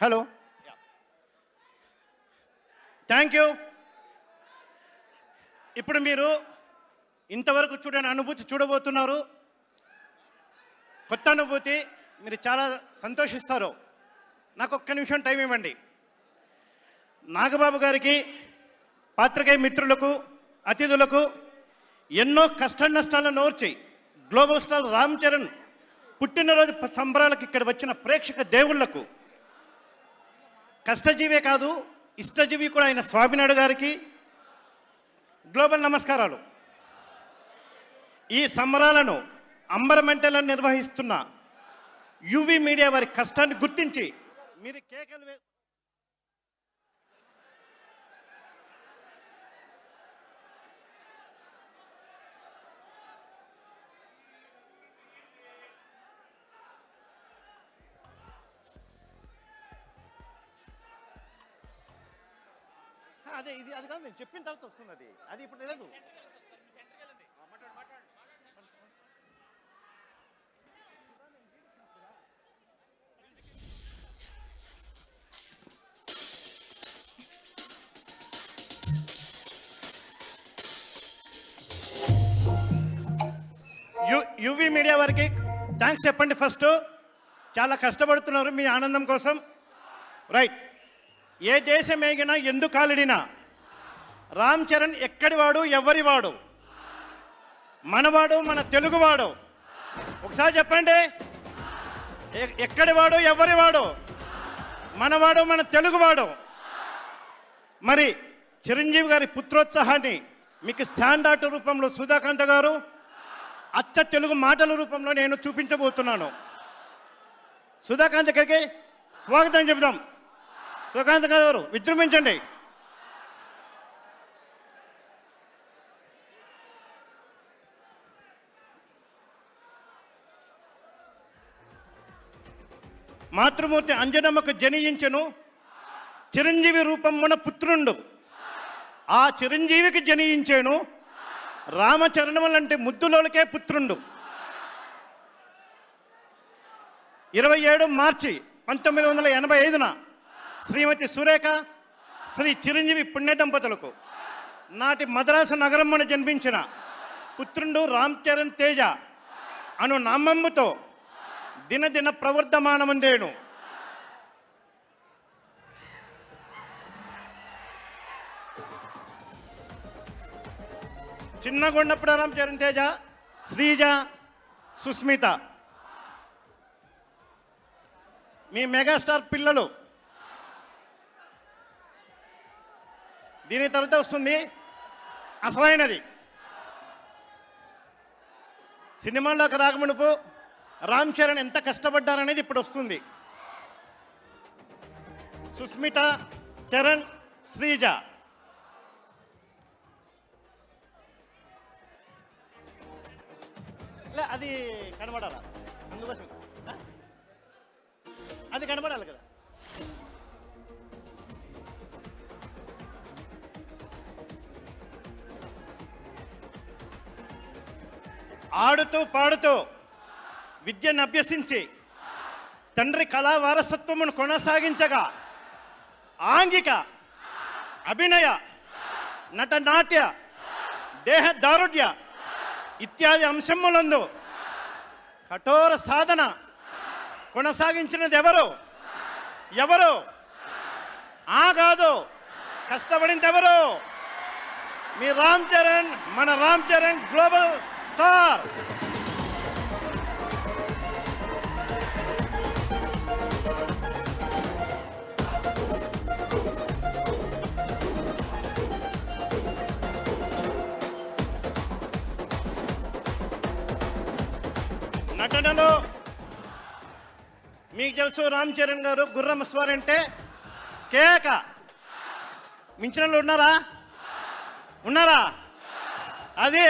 Hello, thank you. ఇప్పుడు మీరు ఇంతవరకు చూడని అనుభూతి చూడబోతున్నారు. కొత్త అనుభూతి, మీరు చాలా సంతోషిస్తారు. నాకు ఒక్క నిమిషం టైం ఇవ్వండి. నాగబాబు గారికి, పాత్రికేయ మిత్రులకు, అతిథులకు ఎన్నో కష్ట నష్టాలను ఓర్చి గ్లోబల్ స్టార్ రామ్ చరణ్ పుట్టినరోజు సంబరాలకు ఇక్కడ వచ్చిన ప్రేక్షక దేవుళ్లకు, కష్టజీవే కాదు ఇష్టజీవి కూడా అయిన స్వామినాయుడు గారికి గ్లోబల్ నమస్కారాలు. ఈ సంబరాలను అంబరమెంటలను నిర్వహిస్తున్న యువి మీడియా వారి కష్టాన్ని గుర్తించి మీరు కేకలు అదే ఇది అది కాదు, నేను చెప్పిన తర్వాత వస్తుంది. అది ఇప్పుడు తెలియదు. యువి మీడియా వారికి థ్యాంక్స్ చెప్పండి. ఫస్ట్ చాలా కష్టపడుతున్నారు మీ ఆనందం కోసం. రైట్, ఏ దేశం ఏగినా ఎందుకు కాలిడినా రామ్ చరణ్ ఎక్కడివాడు, ఎవరివాడు? మనవాడు, మన తెలుగువాడు. ఒకసారి చెప్పండి, ఎక్కడివాడు, ఎవరివాడు? మనవాడు, మన తెలుగువాడు. మరి చిరంజీవి గారి పుత్రోత్సాహాన్ని మీకు శాండాట రూపంలో సుధాకాంత్ గారు, అచ్చ తెలుగు మాటల రూపంలో నేను చూపించబోతున్నాను. సుధాకాంత్ గారికి స్వాగతం చెబుదాం. సుధాకాంత్ గారు విజృంభించండి. మాతృమూర్తి అంజనమ్మకు జనించెను చిరంజీవి రూపమున పుత్రుండు. ఆ చిరంజీవికి జనించేను రామచరణములంటే ముద్దులోలకే పుత్రుండు. 27 మార్చి 1985న శ్రీమతి సురేఖ, శ్రీ చిరంజీవి పుణ్య దంపతులకు నాటి మద్రాసు నగరమున జన్మించిన పుత్రుండు రామ్ చరణ్ తేజ అను నామమ్ముతో దినదిన ప్రవర్ధమానముందేను. చిన్నగొండప్పుడు రామ్ చరణ్ తేజ, శ్రీజ, సుస్మిత మీ మెగాస్టార్ పిల్లలు. దీని తర్వాత వస్తుంది అసలైనది. సినిమాల్లోకి రాకమునుపు రామ్ చరణ్ ఎంత కష్టపడ్డారనేది ఇప్పుడు వస్తుంది. సుస్మిత, చరణ్, శ్రీజ. అది కనబడాలా, అందుకోసం అది కనబడాలి కదా. ఆడుతూ పాడుతూ విద్యను అభ్యసించి తండ్రి కళా వారసత్వమును కొనసాగించగా ఆంగిక, అభినయ, నటనాట్య, దేహ దారుఢ్య ఇత్యాది అంశములందు కఠోర సాధన కొనసాగించినది ఎవరు? కాదు, కష్టపడింది ఎవరు? మీ రామ్ చరణ్, మన రామ్ చరణ్ గ్లోబల్ స్టార్. నటనలో మీకు తెలుసు, రామ్ చరణ్ గారు గుర్రం స్వార్ అంటే కేక. మించిన వాళ్ళు ఉన్నారా? అది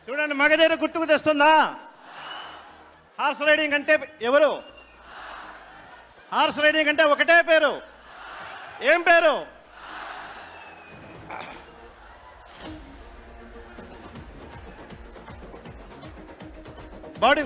చూడండి, మగధీర గుర్తుకు తెస్తుందా? హార్స్ రైడింగ్ అంటే ఎవరు? హార్స్ రైడింగ్ అంటే ఒకటే పేరు. ఏం పేరు? బాడీ